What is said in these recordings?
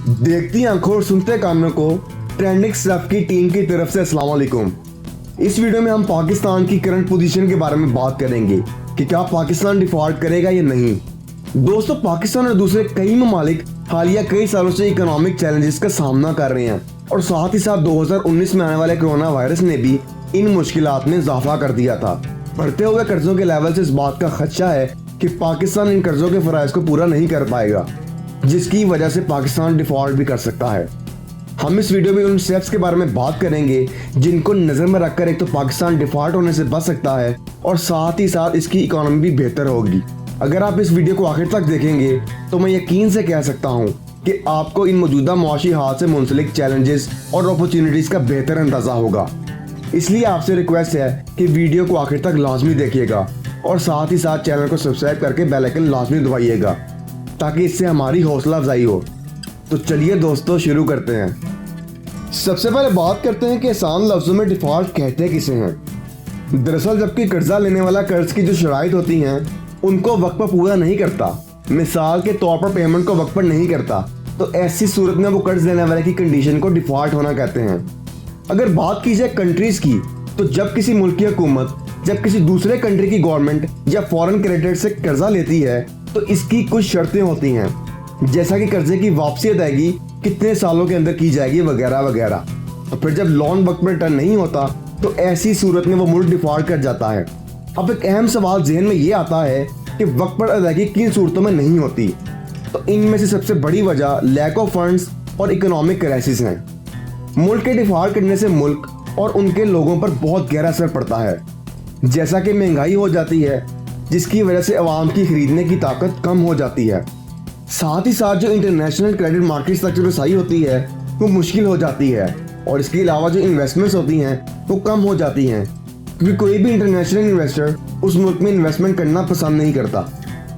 देखती आंखों और सुनते कानों को ट्रेंडिंग स्टफ की टीम की तरफ से अस्सलाम वालेकुम। इस वीडियो में हम पाकिस्तान की करंट पोजीशन के बारे में बात करेंगे कि क्या पाकिस्तान डिफॉल्ट करेगा या नहीं। दोस्तों, पाकिस्तान और दूसरे कई ममालिक हालिया कई सालों से इकोनॉमिक चैलेंजेस का सामना कर रहे हैं और साथ ही साथ 2019 में आने वाले कोरोना वायरस ने भी इन मुश्किलात में इजाफा कर दिया था। बढ़ते हुए कर्जों के लेवल से इस बात का खदशा है कि पाकिस्तान इन कर्जों के फराइज को पूरा नहीं कर पाएगा, जिसकी वजह से पाकिस्तान डिफॉल्ट भी कर सकता है। हम इस वीडियो में उन स्टेप्स के बारे में बात करेंगे जिनको नजर में रखकर एक तो पाकिस्तान डिफॉल्ट होने से बच सकता है और साथ ही साथ इसकी इकोनॉमी भी बेहतर होगी। अगर आप इस वीडियो को आखिर तक देखेंगे तो मैं यकीन से कह सकता हूँ कि आपको इन मौजूदा मुआशी हाल से मुंसलिक चैलेंजेस और अपॉर्चुनिटीज का बेहतर अंदाजा होगा। इसलिए आपसे रिक्वेस्ट है कि वीडियो को आखिर तक लाजमी देखिएगा और साथ ही साथ चैनल को सब्सक्राइब करके बेल आइकन लाजमी दबाइएगा ताकि इससे हमारी हौसला अफजाई हो। तो चलिए दोस्तों, शुरू करते हैं। सबसे पहले बात करते हैं कि आसान लफ्जों में डिफॉल्ट कहते किसे हैं। दरअसल जबकि कर्जा लेने वाला कर्ज की जो शराइत होती हैं उनको वक्त पर पूरा नहीं करता, मिसाल के तौर पर पेमेंट को वक्त पर नहीं करता, तो ऐसी सूरत में वो कर्ज लेने वाले की कंडीशन को डिफॉल्ट होना कहते हैं। अगर बात की जाए कंट्रीज की, तो जब किसी मुल्क की हुकूमत जब किसी दूसरे कंट्री की गवर्नमेंट या फॉरेन क्रेडिटर से कर्जा लेती है तो इसकी कुछ शर्तें होती हैं, जैसा कि कर्जे की वापसी अदायगी कितने सालों के अंदर की जाएगी वगैरह वगैरह। और फिर जब लोन वक्त पर रिटर्न नहीं होता तो ऐसी सूरत में वो मुल्क डिफॉल्ट कर जाता है। अब एक अहम सवाल जहन में ये आता है कि वक्त पर अदायगी किन सूरतों में नहीं होती, तो इनमें से सबसे बड़ी वजह लैक ऑफ फंड्स और इकोनॉमिक क्राइसिस हैं। मुल्क के डिफॉल्ट करने से मुल्क और उनके लोगों पर बहुत गहरा असर पड़ता है, जैसा कि महंगाई हो जाती है जिसकी वजह से आवाम की खरीदने की ताकत कम हो जाती है। साथ ही साथ जो इंटरनेशनल क्रेडिट मार्केट्स तक जो रसाई होती है वो मुश्किल हो जाती है और इसके अलावा जो इन्वेस्टमेंट्स होती हैं वो कम हो जाती हैं, क्योंकि कोई भी इंटरनेशनल इन्वेस्टर उस मुल्क में इन्वेस्टमेंट करना पसंद नहीं करता।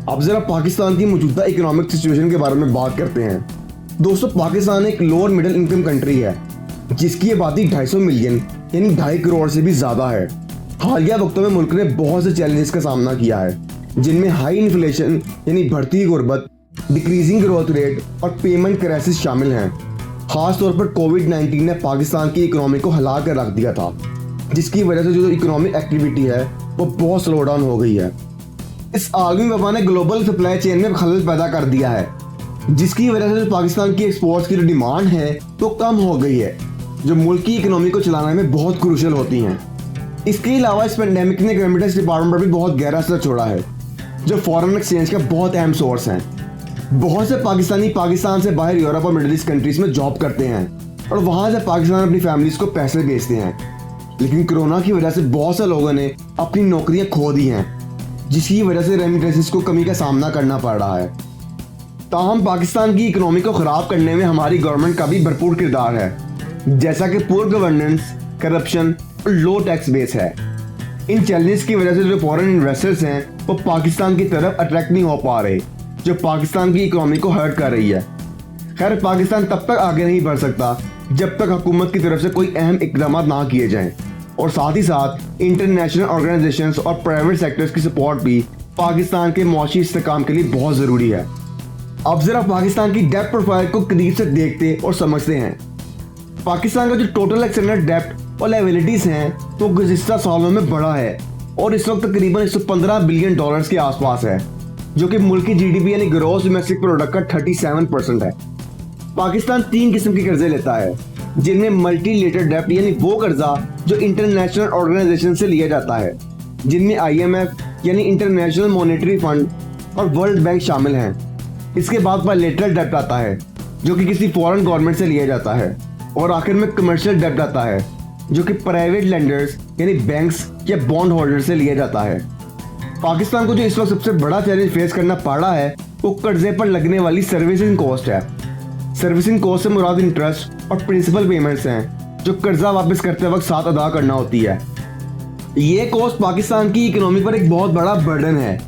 अब जरा पाकिस्तान की मौजूदा इकोनॉमिक सिचुएशन के बारे में बात करते हैं। दोस्तों, पाकिस्तान एक लोअर मिडिल इनकम कंट्री है जिसकी आबादी 250 मिलियन यानी 2.5 करोड़ से भी ज्यादा है। हालिया वक्तों में मुल्क ने बहुत से चैलेंजेस का सामना किया है, जिनमें हाई इन्फ्लेशन यानी बढ़ती गुर्बत, डिक्रीजिंग ग्रोथ रेट और पेमेंट क्राइसिस शामिल हैं। खास तौर पर कोविड-19 ने पाकिस्तान की इकोनॉमी को हिला कर रख दिया था, जिसकी वजह से जो इकोनॉमिक एक्टिविटी है वो बहुत स्लो डाउन हो गई है। इस आलमी वबा ने ग्लोबल सप्लाई चेन में खलल पैदा कर दिया है, जिसकी वजह से पाकिस्तान की एक्सपोर्ट्स की जो डिमांड है वो कम हो गई है, जो मुल्क की इकोनॉमी को चलाने में बहुत क्रूशियल होती हैं। इसके अलावा इस पेंडेमिक ने रेमिटेंस डिपार्टमेंट पर भी बहुत गहरा असर छोड़ा है, जो फॉरेन एक्सचेंज का बहुत अहम सोर्स है। बहुत से पाकिस्तानी पाकिस्तान से बाहर यूरोप और मिडिल ईस्ट कंट्रीज में जॉब करते हैं और वहां से पाकिस्तान अपनी फैमिलीज को पैसे भेजते हैं, लेकिन कोरोना की वजह से बहुत से लोगों ने अपनी नौकरियां खो दी हैं, जिसकी वजह से रेमिटेंसेस को कमी का सामना करना पड़ रहा है। ताहम पाकिस्तान की इकोनॉमी को खराब करने में हमारी गवर्नमेंट का भी भरपूर किरदार है, जैसा कि पुअर गवर्नेंस, करप्शन और लो टैक्स बेस है। इन चैलेंजेस की वजह से जो फॉरेन इन्वेस्टर्स हैं वो पाकिस्तान की तरफ अट्रैक्ट नहीं हो पा रहे, जो पाकिस्तान की इकोनॉमी को हर्ट कर रही है। खैर, पाकिस्तान तब तक आगे नहीं बढ़ सकता जब तक हुकूमत की तरफ से कोई अहम इकदाम ना किए जाएं और साथ ही साथ इंटरनेशनल ऑर्गेनाइजेशंस और प्राइवेट सेक्टर्स की सपोर्ट भी पाकिस्तान के मुआशी इस्तेकाम के लिए बहुत ज़रूरी है। अब जरा पाकिस्तान की डेप्ट प्रोफाइल को करीब से देखते और समझते हैं। पाकिस्तान का जो टोटल एक्सटर्नल डेप्ट और लायबिलिटीज हैं वो गुज़िश्ता सालों में बढ़ा है और इस वक्त तकरीबन 115 बिलियन डॉलर्स के आसपास है, जो कि मुल्क की जीडीपी यानी ग्रॉस डोमेस्टिक प्रोडक्ट का 37% है। पाकिस्तान 3 किस्म के कर्जे लेता है, जिनमें मल्टीलेटरल डेप्ट यानी वो कर्जा जो इंटरनेशनल ऑर्गेनाइजेशन से लिया जाता है, जिनमें IMF यानी इंटरनेशनल मॉनेटरी फंड और वर्ल्ड बैंक शामिल हैं। इसके बाद बायलैटरल डेप्ट आता है जो कि किसी फॉरेन गवर्नमेंट से लिया जाता है, और आखिर में कमर्शियल डेप्ट आता है जो कि प्राइवेट लेंडर्स यानी बैंक्स या बॉन्ड होल्डर से लिया जाता है। पाकिस्तान को जो इस वक्त सबसे बड़ा चैलेंज फेस करना पड़ रहा है वो कर्जे पर लगने वाली सर्विसिंग कॉस्ट है। सर्विसिंग कॉस्ट से मुराद इंटरेस्ट और प्रिंसिपल पेमेंट्स हैं जो कर्जा वापस करते वक्त साथ अदा करना होती है। ये कॉस्ट पाकिस्तान की इकोनॉमी पर एक बहुत बड़ा बर्डन है,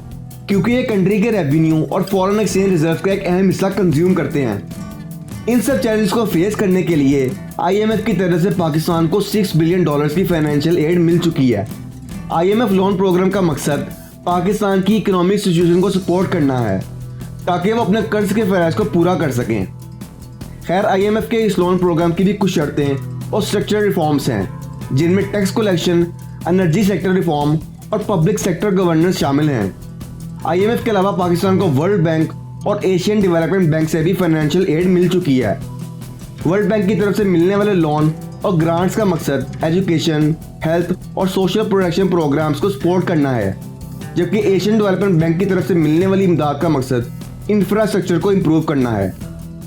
क्योंकि ये कंट्री के रेवेन्यू और फॉरेन एक्सचेंज रिजर्व का एक अहम हिस्सा कंज्यूम करते हैं। इन सब चैलेंज को फेस करने के लिए IMF की तरफ से पाकिस्तान को $6 बिलियन की फाइनेंशियल एड मिल चुकी है। IMF लोन प्रोग्राम का मकसद पाकिस्तान की इकोनॉमिक सिचुएशन को सपोर्ट करना है ताकि वो अपने कर्ज के फराइज को पूरा कर सकें। खैर IMF के इस लोन प्रोग्राम की भी कुछ शर्तें और स्ट्रक्चरल रिफॉर्म्स हैं, जिनमें tax collection, energy sector reform और पब्लिक सेक्टर गवर्नेंस शामिल हैं। IMF के अलावा पाकिस्तान को वर्ल्ड बैंक और एशियन डेवलपमेंट बैंक से भी फाइनेंशियल एड मिल चुकी है। वर्ल्ड बैंक की तरफ से मिलने वाले लोन और ग्रांट्स का मकसद एजुकेशन, हेल्थ और सोशल प्रोटेक्शन प्रोग्राम्स को सपोर्ट करना है, जबकि एशियन डेवलपमेंट बैंक की तरफ से मिलने वाली इमदाद का मकसद इंफ्रास्ट्रक्चर को इम्प्रूव करना है।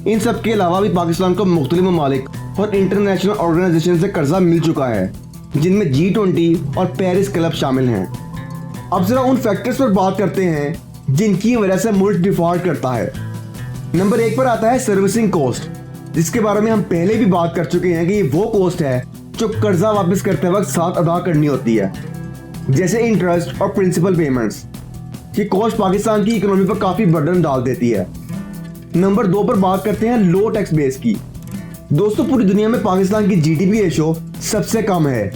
इन सब के अलावा भी पाकिस्तान को मुख्तलिफ ममालिक और इंटरनेशनल ऑर्गेनाइजेशन से कर्जा मिल चुका है, जिनमें G20 और पेरिस क्लब शामिल हैं। अब जरा उन फैक्टर्स पर बात करते हैं जिनकी वजह से मुल्क डिफॉल्ट करता है। नंबर 1 पर आता है सर्विसिंग कॉस्ट, जिसके बारे में हम पहले भी बात कर चुके हैं कि ये वो कॉस्ट है जो कर्जा वापस करते वक्त साथ अदा करनी होती है, जैसे इंटरेस्ट और प्रिंसिपल पेमेंट्स। ये कॉस्ट पाकिस्तान की इकोनॉमी पर काफी बर्डन डाल देती है। नंबर 2 पर बात करते हैं लो टैक्स बेस की। दोस्तों, पूरी दुनिया में पाकिस्तान की GDP रेशो सबसे कम है,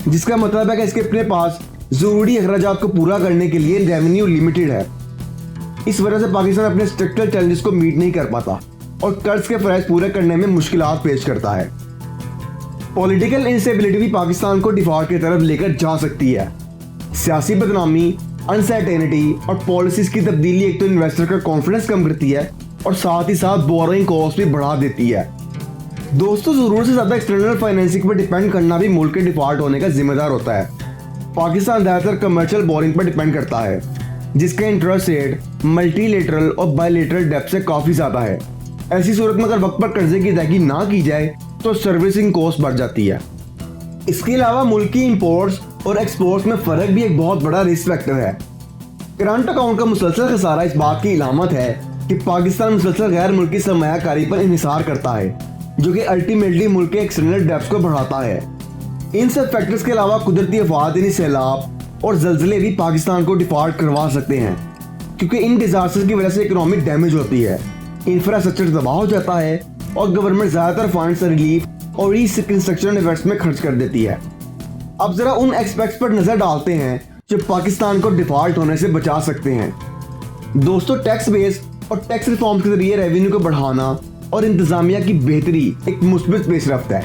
जिसका मतलब है कि इसके अपने पास जरूरी अखराजात को पूरा करने के लिए रेवेन्यू लिमिटेड है। इस वजह से पाकिस्तान अपने स्ट्रक्चरल चैलेंजेस को मीट नहीं कर पाता और कर्ज के फराइज पूरे करने में मुश्किलात पेश करता है। पॉलिटिकल इंस्टेबिलिटी भी पाकिस्तान को डिफॉल्ट की तरफ लेकर जा सकती है। सियासी बदनामी, अनसर्टेनिटी और पॉलिसीज की तब्दीली एक तो इन्वेस्टर का कॉन्फिडेंस कम करती है और साथ ही साथ बोरोइंग कॉस्ट भी बढ़ा देती है। दोस्तों, जरूरत से ज्यादा एक्सटर्नल फाइनेंसिंग पर डिपेंड करना भी मुल्क के डिफॉल्ट होने का जिम्मेदार होता है। पाकिस्तान ज्यादातर कमर्शियल बोरिंग पर डिपेंड करता है, जिसका इंटरेस्ट रेट मल्टीलेटरल और बायलेटरल डेब्ट से काफी ज्यादा है। ऐसी सूरत में अगर वक्त पर कर्जे की अदायगी ना की जाए तो सर्विसिंग कॉस्ट बढ़ जाती है। इसके अलावा मुल्क की इंपोर्ट्स और एक्सपोर्ट्स में फर्क भी एक बहुत बड़ा रिस्क फैक्टर है। करंट अकाउंट का मुसलसल खसारा इस बात की इलामत है कि पाकिस्तान मुसलसल गैर मुल्की सरमायाकारी पर इन्हिसार करता है, जो कि अल्टीमेटली मुल्क के एक्सटर्नल डेब्ट को बढ़ाता है। इन सब फैक्टर्स के अलावा कुदरती आफात यानी सैलाब और जल्जले भी पाकिस्तान को डिफॉल्ट करवा सकते हैं, क्योंकि इन डिजास्टर की वजह से इकोनॉमिक डैमेज होती है, इंफ्रास्ट्रक्चर तबाह हो जाता है और गवर्नमेंट ज्यादातर फंड्स रिलीफ और रिकंस्ट्रक्शन इवेंट्स में खर्च कर देती है। अब जरा उन एस्पेक्ट्स पर नजर डालते हैं जो पाकिस्तान को डिफॉल्ट होने से बचा सकते हैं। दोस्तों, टैक्स बेस और टैक्स रिफॉर्म के जरिए रेवेन्यू को बढ़ाना और इंतजामिया की बेहतरी एक मुस्बित पेशरफ्त है।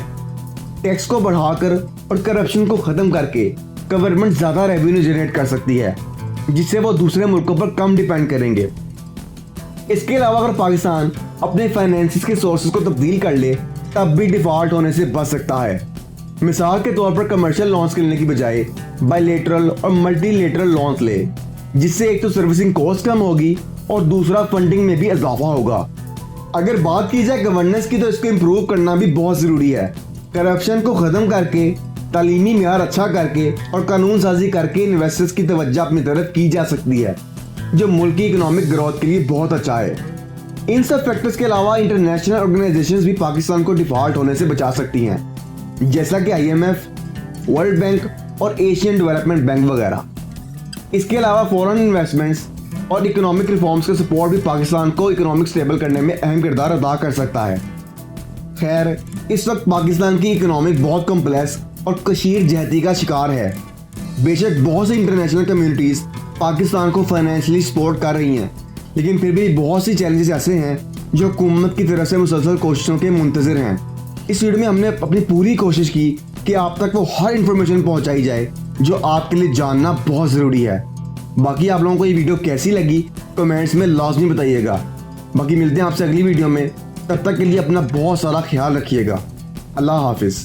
टैक्स को बढ़ाकर और करप्शन को खत्म करके गवर्नमेंट ज्यादा रेवेन्यू जनरेट कर सकती है, जिससे वो दूसरे मुल्कों पर कम डिपेंड करेंगे। इसके अलावा अगर पाकिस्तान अपने फाइनेंसिस के सोर्सेज को तब्दील कर ले तब भी डिफॉल्ट होने से बच सकता है। मिसाल के तौर पर कमर्शियल लोन्स लेने की बजाय बायलेटरल और मल्टीलेटरल लोन्स ले, जिससे एक तो सर्विसिंग कॉस्ट कम होगी और दूसरा फंडिंग में भी इजाफा होगा। अगर बात की जाए गवर्नेंस की तो इसको इम्प्रूव करना भी बहुत जरूरी है। करप्शन को खत्म करके, तालीमी मेयार अच्छा करके और कानून साजी करके इन्वेस्टर्स की तवज्जो अपनी तरफ की जा सकती है, जो मुल्क की इकोनॉमिक ग्रोथ के लिए बहुत अच्छा है। इन सब फैक्टर्स के अलावा इंटरनेशनल ऑर्गेनाइजेशंस भी पाकिस्तान को डिफॉल्ट होने से बचा सकती हैं, जैसा कि IMF, वर्ल्ड बैंक और एशियन डेवलपमेंट बैंक वगैरह। इसके अलावा फॉरेन इन्वेस्टमेंट्स और इकोनॉमिक रिफॉर्म्स का सपोर्ट भी पाकिस्तान को इकोनॉमिक स्टेबल करने में अहम किरदार अदा कर सकता है। खैर, इस वक्त पाकिस्तान की इकोनॉमिक बहुत कम्प्लेक्स और कशीर जहती का शिकार है। बेशक बहुत सी इंटरनेशनल कम्युनिटीज़ पाकिस्तान को फाइनेंशियली सपोर्ट कर रही हैं, लेकिन फिर भी बहुत सी चैलेंजेस ऐसे हैं जो हुकूमत की तरफ से मुसलसल कोशिशों के मुंतज़िर हैं। इस वीडियो में हमने अपनी पूरी कोशिश की कि आप तक वो हर इन्फॉर्मेशन पहुंचाई जाए जो आपके लिए जानना बहुत ज़रूरी है। बाकी आप लोगों को ये वीडियो कैसी लगी कमेंट्स में लाजमी बताइएगा। बाकी मिलते हैं आपसे अगली वीडियो में, तब तक के लिए अपना बहुत सारा ख्याल रखिएगा। अल्लाह हाफिज़।